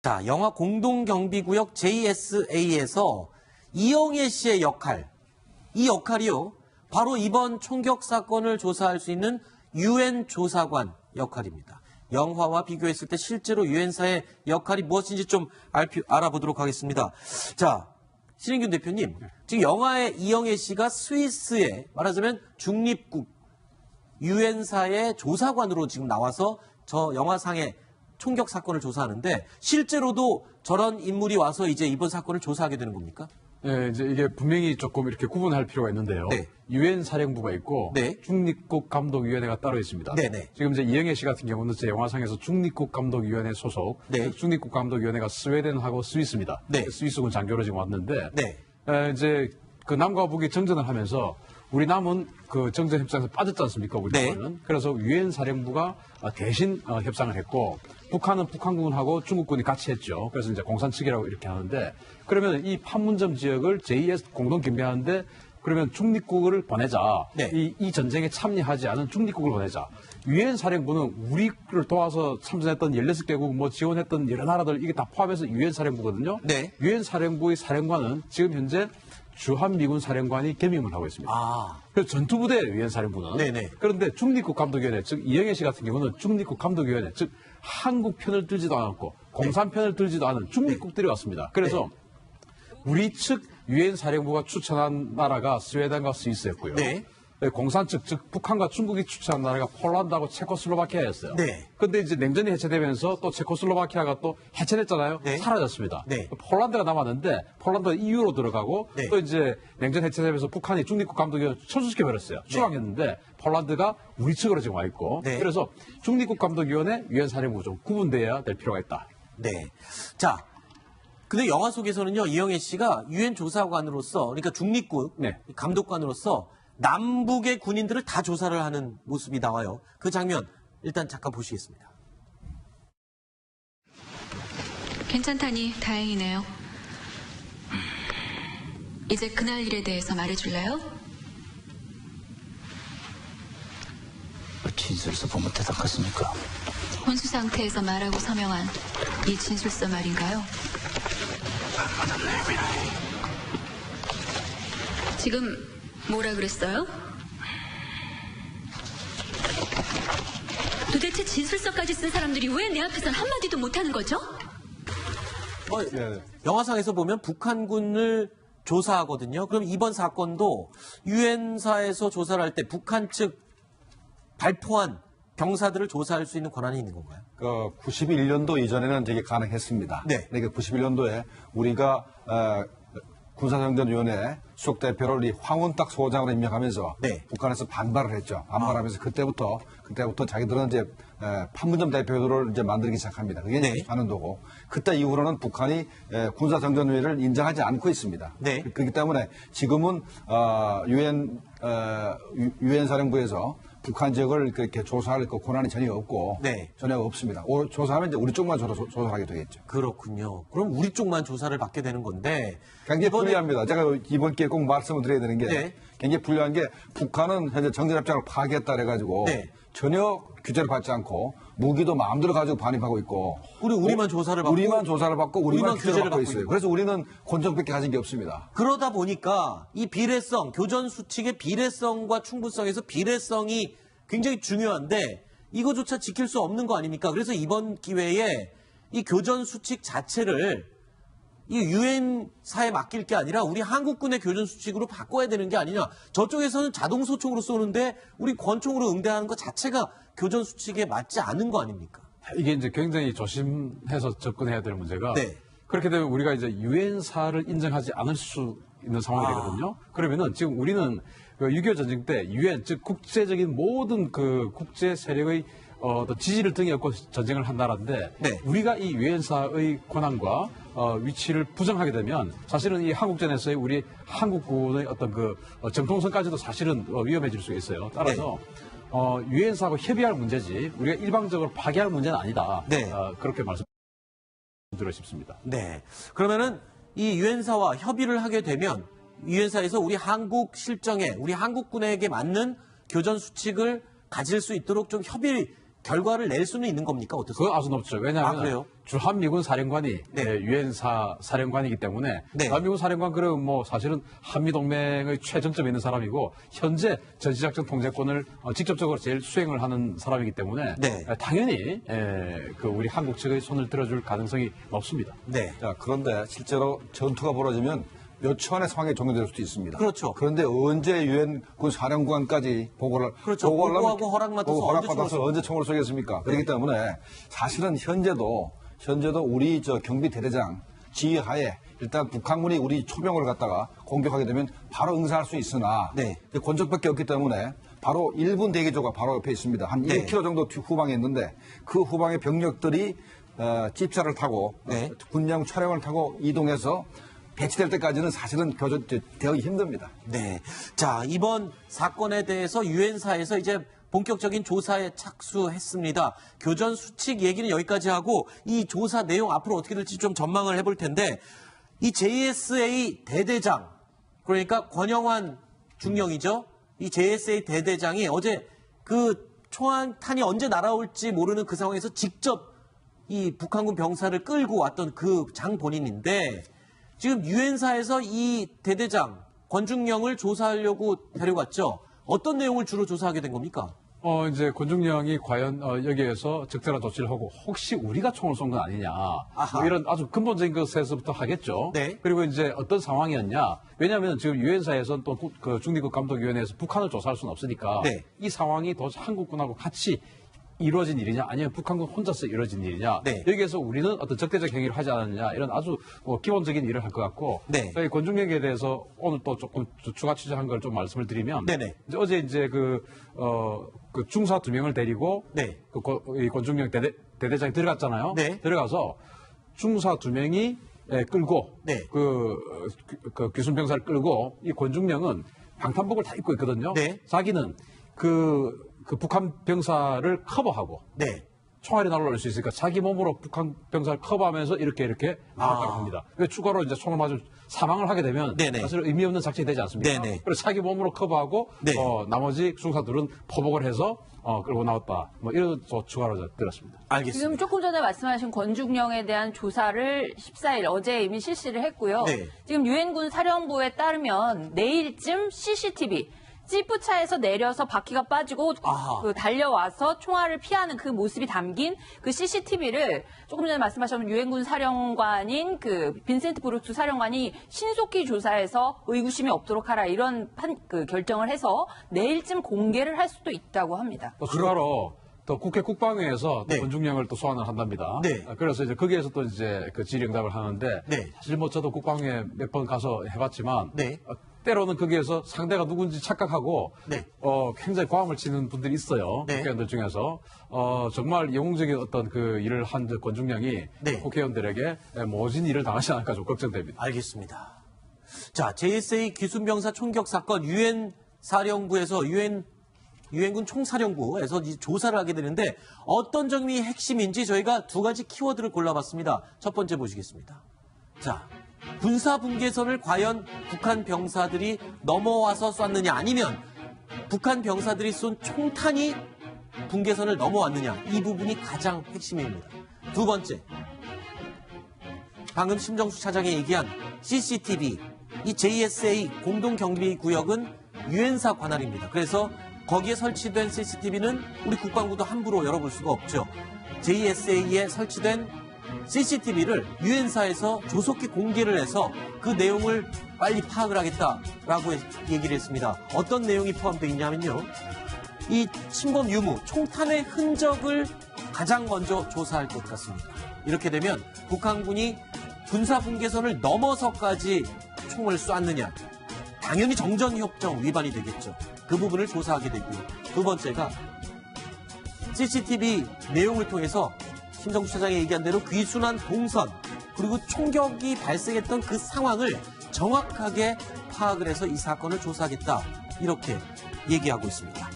자, 영화 공동경비구역 JSA에서 이영애 씨의 역할, 이 역할이요, 바로 이번 총격 사건을 조사할 수 있는 유엔 조사관 역할입니다. 영화와 비교했을 때 실제로 유엔사의 역할이 무엇인지 좀 알아보도록 하겠습니다. 자, 신인균 대표님, 지금 영화의 이영애 씨가 스위스의 말하자면 중립국 유엔사의 조사관으로 지금 나와서 저 영화상의 총격 사건을 조사하는데 실제로도 저런 인물이 와서 이제 이번 사건을 조사하게 되는 겁니까? 네, 이제 이게 분명히 조금 이렇게 구분할 필요가 있는데요. 네. 유엔 사령부가 있고 네. 중립국 감독위원회가 따로 있습니다. 네네. 지금 이제 이영애 씨 같은 경우는 제 영화상에서 중립국 감독위원회 소속. 네. 중립국 감독위원회가 스웨덴하고 스위스입니다. 네. 스위스군 장교로 지금 왔는데 네. 이제 그 남과 북이 정전을 하면서 우리 남은 그 정전 협상에서 빠졌지 않습니까? 우리 네. 남은. 그래서 유엔 사령부가 대신 협상을 했고 북한은 북한군하고 중국군이 같이 했죠. 그래서 이제 공산 측이라고 이렇게 하는데 그러면 이 판문점 지역을 JS 공동 경비하는데 그러면 중립국을 보내자. 네. 이 전쟁에 참여하지 않은 중립국을 보내자. 유엔 사령부는 우리를 도와서 참전했던 16개국 뭐 지원했던 여러 나라들 이게 다 포함해서 유엔 사령부거든요. 네. 유엔 사령부의 사령관은 지금 현재 주한미군 사령관이 겸임을 하고 있습니다. 아. 그래서 전투부대 유엔 사령부는. 네네. 그런데 중립국 감독위원회, 즉 이영애 씨 같은 경우는 중립국 감독위원회, 즉 한국 편을 들지도 않았고 공산 편을 들지도 않은 중립국들이 왔습니다. 그래서 우리 측 유엔 사령부가 추천한 나라가 스웨덴과 스위스였고요. 네. 공산 측, 즉 북한과 중국이 추천한 나라가 폴란드하고 체코슬로바키아였어요. 네. 그런데 이제 냉전이 해체되면서 또 체코슬로바키아가 또 해체됐잖아요. 네. 사라졌습니다. 네. 폴란드가 남았는데 폴란드가 EU로 들어가고 네. 또 이제 냉전 해체되면서 북한이 중립국 감독위원회 철수시켜버렸어요. 추방했는데 폴란드가 우리 측으로 지금 와 있고 네. 그래서 중립국 감독위원회 유엔 사령부 좀 구분돼야 될 필요가 있다. 네. 자, 근데 영화 속에서는요, 이영애 씨가 유엔 조사관으로서, 그러니까 중립국 네. 감독관으로서 남북의 군인들을 다 조사를 하는 모습이 나와요. 그 장면 일단 잠깐 보시겠습니다. 괜찮다니 다행이네요. 이제 그날 일에 대해서 말해줄래요? 진술서 보면 대답했습니까? 혼수 상태에서 말하고 서명한 이 진술서 말인가요? 마담 내미라. 지금 뭐라 그랬어요? 도대체 진술서까지 쓴 사람들이 왜 내 앞에선 한마디도 못하는 거죠? 영화상에서 보면 북한군을 조사하거든요. 그럼 이번 사건도 유엔사에서 조사를 할 때 북한 측 발포한 병사들을 조사할 수 있는 권한이 있는 건가요? 91년도 이전에는 되게 가능했습니다. 네. 그러니까 91년도에 우리가 군사정전위원회 수석대표를 이 황운딱 소장으로 임명하면서 네. 북한에서 반발을 했죠. 반발하면서 그때부터 자기들은 이제 판문점 대표들을 이제 만들기 시작합니다. 그게 네. 94년도고 그때 이후로는 북한이 군사정전위원회를 인정하지 않고 있습니다. 네. 그렇기 때문에 지금은 유엔 사령부에서 북한 지역을 그렇게 조사할 그 권한이 전혀 없고 네. 전혀 없습니다. 조사하면 이제 우리 쪽만 조사하게 되겠죠. 그렇군요. 그럼 우리 쪽만 조사를 받게 되는 건데 굉장히 불리합니다. 제가 이번 기회에 꼭 말씀을 드려야 되는 게 네. 굉장히 불리한 게 북한은 현재 정전협정을 파기했다 그래가지고 네. 전혀 규제를 받지 않고 무기도 마음대로 가지고 반입하고 있고 우리만 조사를 받고 우리만 조사를 받고 우리만 규제를 받고 있어요. 있고. 그래서 우리는 권총밖에 가진 게 없습니다. 그러다 보니까 이 비례성, 교전 수칙의 비례성과 충분성에서 비례성이 굉장히 중요한데 이거조차 지킬 수 없는 거 아닙니까? 그래서 이번 기회에 이 교전 수칙 자체를 이 유엔사에 맡길 게 아니라 우리 한국군의 교전 수칙으로 바꿔야 되는 게 아니냐. 저쪽에서는 자동 소총으로 쏘는데 우리 권총으로 응대하는 것 자체가 교전 수칙에 맞지 않은 거 아닙니까? 이게 이제 굉장히 조심해서 접근해야 될 문제가 네. 그렇게 되면 우리가 이제 유엔사를 인정하지 않을 수 있는 상황이 되거든요. 그러면은 지금 우리는 6.25 전쟁 때 유엔 즉 국제적인 모든 그 국제 세력의 지지를 등에 업고 전쟁을 한 나라인데 네. 우리가 이 유엔사의 권한과 위치를 부정하게 되면 사실은 이 한국전에서의 우리 한국군의 어떤 그 정통성까지도 사실은 위험해질 수 있어요. 따라서 유엔사하고 협의할 문제지 우리가 일방적으로 파기할 문제는 아니다. 네. 그렇게 말씀드리고 싶습니다. 네. 그러면은 이 유엔사와 협의를 하게 되면 유엔사에서 우리 한국 실정에 우리 한국군에게 맞는 교전 수칙을 가질 수 있도록 좀 협의 결과를 낼 수는 있는 겁니까? 어떠세요? 그거 아주 높죠. 왜냐하면 그래요? 주한미군 사령관이 네. 유엔사 사령관이기 때문에 네. 주한미군 사령관 그러면 뭐 사실은 한미동맹의 최전점에 있는 사람이고 현재 전시작전 통제권을 직접적으로 제일 수행을 하는 사람이기 때문에 네. 당연히 그 우리 한국 측의 손을 들어줄 가능성이 높습니다. 네. 자, 그런데 실제로 전투가 벌어지면 몇 초 안에 상황이 종료될 수도 있습니다. 그렇죠. 그런데 언제 유엔군 사령관까지 보고를 그렇죠. 보고를 하면- 보고하고 허락받아서 보고 언제 총을 허락받아서 언제 총을 쏘겠습니까? 그렇기 때문에 사실은 현재도 우리 경비 대대장 지휘하에 일단 북한군이 우리 초병을 갖다가 공격하게 되면 바로 응사할 수 있으나 네. 권총밖에 없기 때문에 바로 1분 대기조가 바로 옆에 있습니다. 한 네. 1km 정도 후방에 있는데 그 후방의 병력들이 집사를 타고 네. 군용 차량을 타고 이동해서 배치될 때까지는 사실은 교전 되기 힘듭니다. 네. 자, 이번 사건에 대해서 유엔사에서 이제 본격적인 조사에 착수했습니다. 교전 수칙 얘기는 여기까지 하고 이 조사 내용 앞으로 어떻게 될지 좀 전망을 해볼 텐데 이 JSA 대대장 그러니까 권영환 중령이죠. 이 JSA 대대장이 어제 그 총탄이 언제 날아올지 모르는 그 상황에서 직접 이 북한군 병사를 끌고 왔던 그 장본인인데 지금 유엔사에서 이 대대장 권중령을 조사하려고 데려갔죠. 어떤 내용을 주로 조사하게 된 겁니까? 이제 권중령이 과연 여기에서 적절한 조치를 하고 혹시 우리가 총을 쏜 건 아니냐 아하. 뭐 이런 아주 근본적인 것에서부터 하겠죠. 네. 그리고 이제 어떤 상황이었냐. 왜냐하면 지금 유엔사에서는 또 그 중립국 감독위원회에서 북한을 조사할 수는 없으니까 네. 이 상황이 더 한국군하고 같이 이루어진 일이냐 아니면 북한군 혼자서 이루어진 일이냐 네. 여기에서 우리는 어떤 적대적 행위를 하지 않았느냐 이런 아주 기본적인 일을 할 것 같고 네. 저희 권중령에 대해서 오늘 또 조금 추가 취재한 걸 좀 말씀을 드리면 네네. 어제 이제 그 중사 2명을 데리고 네. 이 권중령 대대장이 들어갔잖아요. 네. 들어가서 중사 2명이 끌고 네. 그 귀순병사를 끌고 이 권중령은 방탄복을 다 입고 있거든요. 네. 자기는 그 북한 병사를 커버하고 네. 총알이 날아올 수 있으니까 자기 몸으로 북한 병사를 커버하면서 이렇게 나갔다고 합니다. 추가로 이제 총을 맞아 사망을 하게 되면 네네. 사실 의미 없는 작전이 되지 않습니까? 네네. 그래서 자기 몸으로 커버하고 네. 나머지 중사들은 포복을 해서 끌고 나왔다. 뭐 이런 추가로 들었습니다. 알겠습니다. 지금 조금 전에 말씀하신 권중령에 대한 조사를 14일 어제 이미 실시를 했고요. 네. 지금 유엔군 사령부에 따르면 내일쯤 CCTV 지프차에서 내려서 바퀴가 빠지고 아하. 그 달려와서 총알을 피하는 그 모습이 담긴 그 CCTV를 조금 전에 말씀하신 유엔군 사령관인 그 빈센트 브루트 사령관이 신속히 조사해서 의구심이 없도록 하라 이런 그 결정을 해서 내일쯤 공개를 할 수도 있다고 합니다. 또 추가로 또 국회 국방위에서 네. 또 권중령을 또 소환을 한답니다. 네. 그래서 이제 거기에서 또 이제 그 질의응답을 하는데 네. 사실 뭐 저도 국방위에 몇 번 가서 해봤지만 네. 때로는 거기에서 상대가 누군지 착각하고 네. 굉장히 고함을 치는 분들이 있어요. 네. 국회의원들 중에서 정말 영웅적인 어떤 그 일을 한 권중령이 네. 국회의원들에게 모진 일을 당하지 않을까 좀 걱정됩니다. 알겠습니다. 자, JSA 귀순병사 총격 사건 유엔 사령부에서 유엔군 총사령부에서 이 조사를 하게 되는데 어떤 점이 핵심인지 저희가 두 가지 키워드를 골라봤습니다. 첫 번째 보시겠습니다. 자, 군사 분계선을 과연 북한 병사들이 넘어와서 쐈느냐 아니면 북한 병사들이 쏜 총탄이 분계선을 넘어왔느냐 이 부분이 가장 핵심입니다. 두 번째, 방금 심정수 차장이 얘기한 CCTV, 이 JSA 공동경비구역은 유엔사 관할입니다. 그래서 거기에 설치된 CCTV는 우리 국방부도 함부로 열어볼 수가 없죠. JSA에 설치된 CCTV를 유엔사에서 조속히 공개를 해서 그 내용을 빨리 파악을 하겠다라고 얘기를 했습니다. 어떤 내용이 포함되어 있냐면요. 이 침범 유무, 총탄의 흔적을 가장 먼저 조사할 것 같습니다. 이렇게 되면 북한군이 군사분계선을 넘어서까지 총을 쐈느냐. 당연히 정전협정 위반이 되겠죠. 그 부분을 조사하게 되고요. 두 번째가 CCTV 내용을 통해서 심정수 차장이 얘기한 대로 귀순한 동선 그리고 총격이 발생했던 그 상황을 정확하게 파악을 해서 이 사건을 조사하겠다 이렇게 얘기하고 있습니다.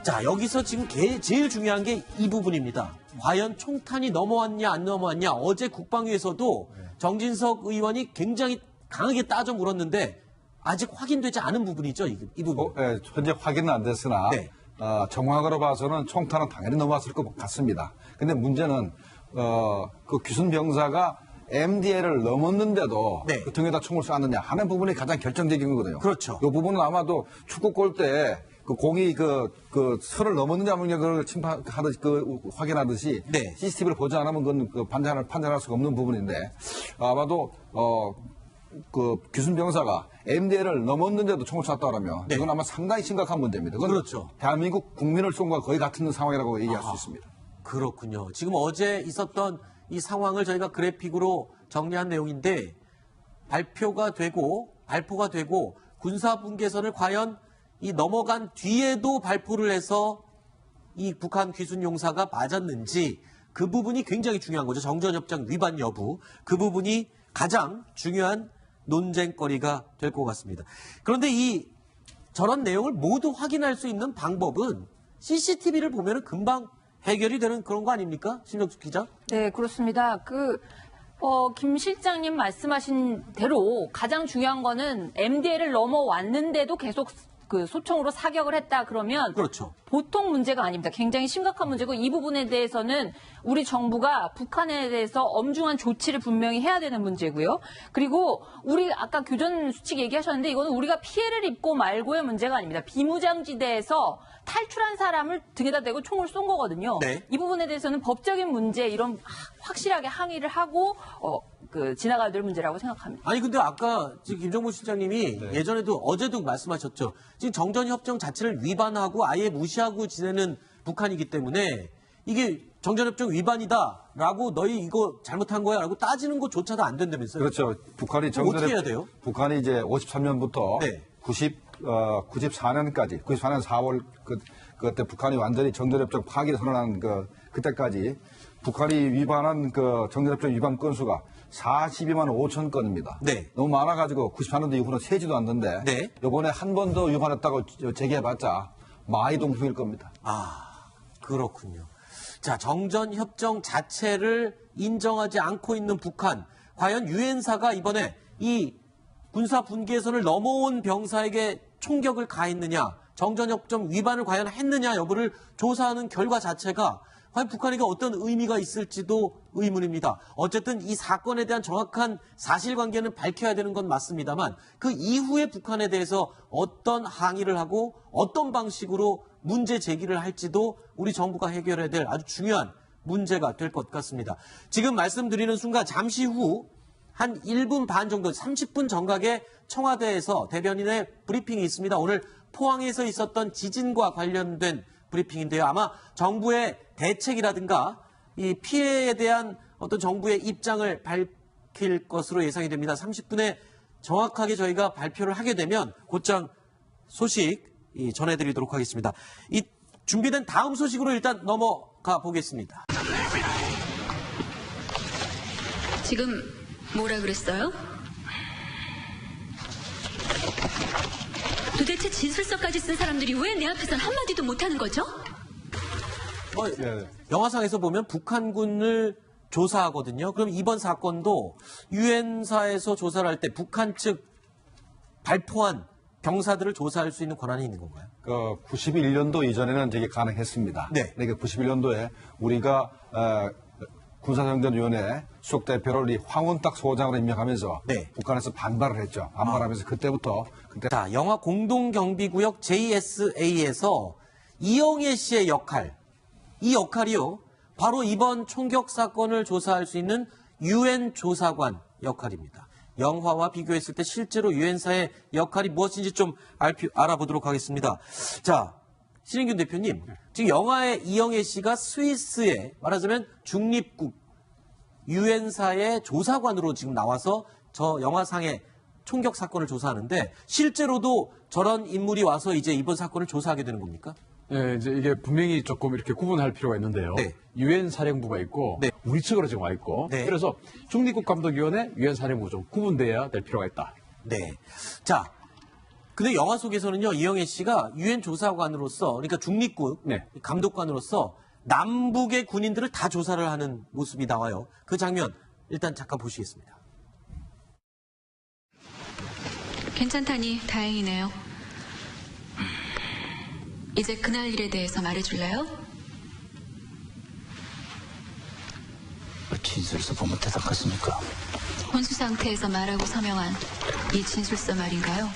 자, 여기서 지금 제일 중요한 게 이 부분입니다. 과연 총탄이 넘어왔냐 안 넘어왔냐 어제 국방위에서도 정진석 의원이 굉장히 강하게 따져 물었는데 아직 확인되지 않은 부분이죠. 이 부분. 현재 확인은 안 됐으나 네. 정황으로 봐서는 총탄은 당연히 넘어왔을 것 같습니다. 근데 문제는 그 규순 병사가 MDL을 넘었는데도 네. 그 등에다 총을 쐈느냐 하는 부분이 가장 결정적인 거거든요. 그렇죠. 이 부분은 아마도 축구 골 때 그 공이 그 선을 넘었느냐 없느냐 그걸 심판하듯이 확인하듯이 네. CCTV를 보지 않으면 그건 그 판단할 수가 없는 부분인데 아마도 그 규순 병사가 MDL을 넘었는데도 총을 쐈다 그러면 네. 이건 아마 상당히 심각한 문제입니다. 그건 그렇죠. 대한민국 국민을 쏜 것과 거의 같은 상황이라고 얘기할 수 있습니다. 그렇군요. 지금 어제 있었던 이 상황을 저희가 그래픽으로 정리한 내용인데 발표가 되고 군사분계선을 과연 이 넘어간 뒤에도 발표를 해서 이 북한 귀순 용사가 맞았는지 그 부분이 굉장히 중요한 거죠. 정전협정 위반 여부. 그 부분이 가장 중요한 논쟁거리가 될 것 같습니다. 그런데 저런 내용을 모두 확인할 수 있는 방법은 CCTV를 보면 금방 해결이 되는 그런 거 아닙니까? 신정숙 기자? 네, 그렇습니다. 김 실장님 말씀하신 대로 가장 중요한 거는 MDL을 넘어왔는데도 계속 그 소총으로 사격을 했다 그러면 그렇죠. 보통 문제가 아닙니다. 굉장히 심각한 문제고 이 부분에 대해서는 우리 정부가 북한에 대해서 엄중한 조치를 분명히 해야 되는 문제고요. 그리고 우리 아까 교전 수칙 얘기하셨는데 이거는 우리가 피해를 입고 말고의 문제가 아닙니다. 비무장지대에서 탈출한 사람을 등에다 대고 총을 쏜 거거든요. 네. 이 부분에 대해서는 법적인 문제 이런 확실하게 항의를 하고 지나가야 될 문제라고 생각합니다. 아니 근데 아까 지금 김정무 실장님이 예전에도 어제도 말씀하셨죠. 지금 정전협정 자체를 위반하고 아예 무시하고 지내는 북한이기 때문에 이게 정전협정 위반이다라고 너희 이거 잘못한 거야라고 따지는 것조차도 안 된다면서요. 그렇죠. 북한이 어떻게 해야 돼요? 북한이 이제 53년부터 네. 94년까지 94년 4월 그때 북한이 완전히 정전협정 파기를 선언한 그때까지 북한이 위반한 그 정전협정 위반 건수가 42만 5천 건입니다. 네. 너무 많아가지고 94년도 이후로 세지도 않는데 네. 이번에 한 번 더 위반했다고 제기해봤자 마이동풍일 겁니다. 아, 그렇군요. 자, 정전협정 자체를 인정하지 않고 있는 북한. 과연 유엔사가 이번에 이 군사분계선을 넘어온 병사에게 총격을 가했느냐, 정전협정 위반을 과연 했느냐 여부를 조사하는 결과 자체가 과연 북한에게 어떤 의미가 있을지도 의문입니다. 어쨌든 이 사건에 대한 정확한 사실관계는 밝혀야 되는 건 맞습니다만 그 이후에 북한에 대해서 어떤 항의를 하고 어떤 방식으로 문제 제기를 할지도 우리 정부가 해결해야 될 아주 중요한 문제가 될 것 같습니다. 지금 말씀드리는 순간 잠시 후 한 1분 반 정도, 30분 정각에 청와대에서 대변인의 브리핑이 있습니다. 오늘 포항에서 있었던 지진과 관련된 브리핑인데요. 아마 정부의 대책이라든가 이 피해에 대한 어떤 정부의 입장을 밝힐 것으로 예상이 됩니다. 30분에 정확하게 저희가 발표를 하게 되면 곧장 소식 전해드리도록 하겠습니다. 이 준비된 다음 소식으로 일단 넘어가 보겠습니다. 지금 뭐라 그랬어요? 도대체 진술서까지 쓴 사람들이 왜 내 앞에선 한마디도 못하는 거죠? 영화상에서 보면 북한군을 조사하거든요. 그럼 이번 사건도 유엔사에서 조사를 할 때 북한 측 발포한 병사들을 조사할 수 있는 권한이 있는 건가요? 91년도 이전에는 되게 가능했습니다. 네. 그러니까 91년도에 우리가 군사정전위원회 수석대표를 황운딱 소장으로 임명하면서 네. 북한에서 반발을 했죠. 반발하면서 그때 자, 영화 공동경비구역 JSA에서 이영애 씨의 역할, 이 역할이요. 바로 이번 총격 사건을 조사할 수 있는 유엔 조사관 역할입니다. 영화와 비교했을 때 실제로 유엔사의 역할이 무엇인지 좀 알아보도록 하겠습니다. 자, 신인균 대표님, 지금 영화의 이영애 씨가 스위스에 말하자면 중립국 유엔사의 조사관으로 지금 나와서 저 영화상의 총격 사건을 조사하는데 실제로도 저런 인물이 와서 이제 이번 사건을 조사하게 되는 겁니까? 네, 이제 이게 분명히 조금 이렇게 구분할 필요가 있는데요. 네. 유엔 사령부가 있고 네. 우리 측으로 지금 와 있고 네. 그래서 중립국감독위원회, 유엔 사령부 좀 구분돼야 될 필요가 있다. 네. 자, 근데 영화 속에서는요, 이영애 씨가 유엔 조사관으로서, 그러니까 중립국 네. 감독관으로서 남북의 군인들을 다 조사를 하는 모습이 나와요. 그 장면 일단 잠깐 보시겠습니다. 괜찮다니 다행이네요. 이제 그날 일에 대해서 말해줄래요? 진술서 보면 대답하십니까? 혼수 상태에서 말하고 서명한 이 진술서 말인가요?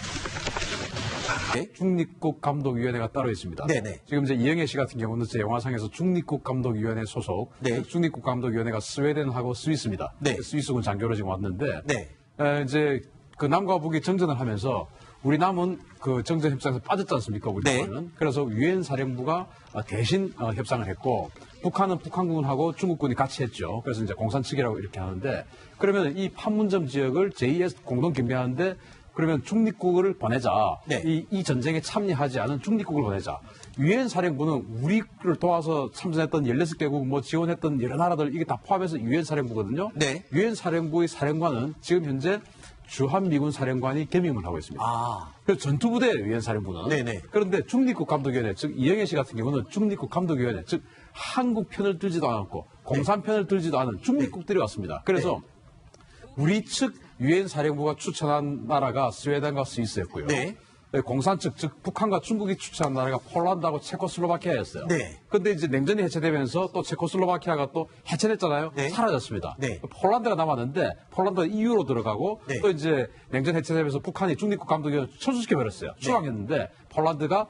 중립국 감독위원회가 따로 있습니다. 네네. 지금 이제 이영애 씨 같은 경우는 제 영화상에서 중립국 감독위원회 소속. 네. 중립국 감독위원회가 스웨덴하고 스위스입니다. 네. 스위스군 장교로 지금 왔는데 네. 이제 그 남과 북이 정전을 하면서 우리 남은 그 정전 협상에서 빠졌지 않습니까? 우리 네. 남은. 그래서 유엔 사령부가 대신 협상을 했고 북한은 북한군하고 중국군이 같이 했죠. 그래서 이제 공산 측이라고 이렇게 하는데 그러면 이 판문점 지역을 제2의 공동 경비하는데 그러면 중립국을 보내자. 네. 이 전쟁에 참여하지 않은 중립국을 보내자. 유엔 사령부는 우리를 도와서 참전했던 16개국 뭐 지원했던 여러 나라들 이게 다 포함해서 유엔 사령부거든요. 네. 유엔 사령부의 사령관은 지금 현재 주한미군 사령관이 겸임을 하고 있습니다. 아, 그래서 전투부대 유엔 사령부는. 네네. 그런데 중립국 감독위원회, 즉 이영애 씨 같은 경우는 중립국 감독위원회, 즉 한국 편을 들지도 않았고 공산 편을 들지도 않은 중립국들이 왔습니다. 그래서 우리 측 유엔 사령부가 추천한 나라가 스웨덴과 스위스였고요. 네. 공산 측, 즉 북한과 중국이 추천한 나라가 폴란드하고 체코슬로바키아였어요. 네. 그런데 이제 냉전이 해체되면서 또 체코슬로바키아가 또 해체됐잖아요. 네. 사라졌습니다. 네. 폴란드가 남았는데 폴란드가 EU로 들어가고 네. 또 이제 냉전 해체되면서 북한이 중립국 감독위원회 철수시켜버렸어요. 추방했는데 폴란드가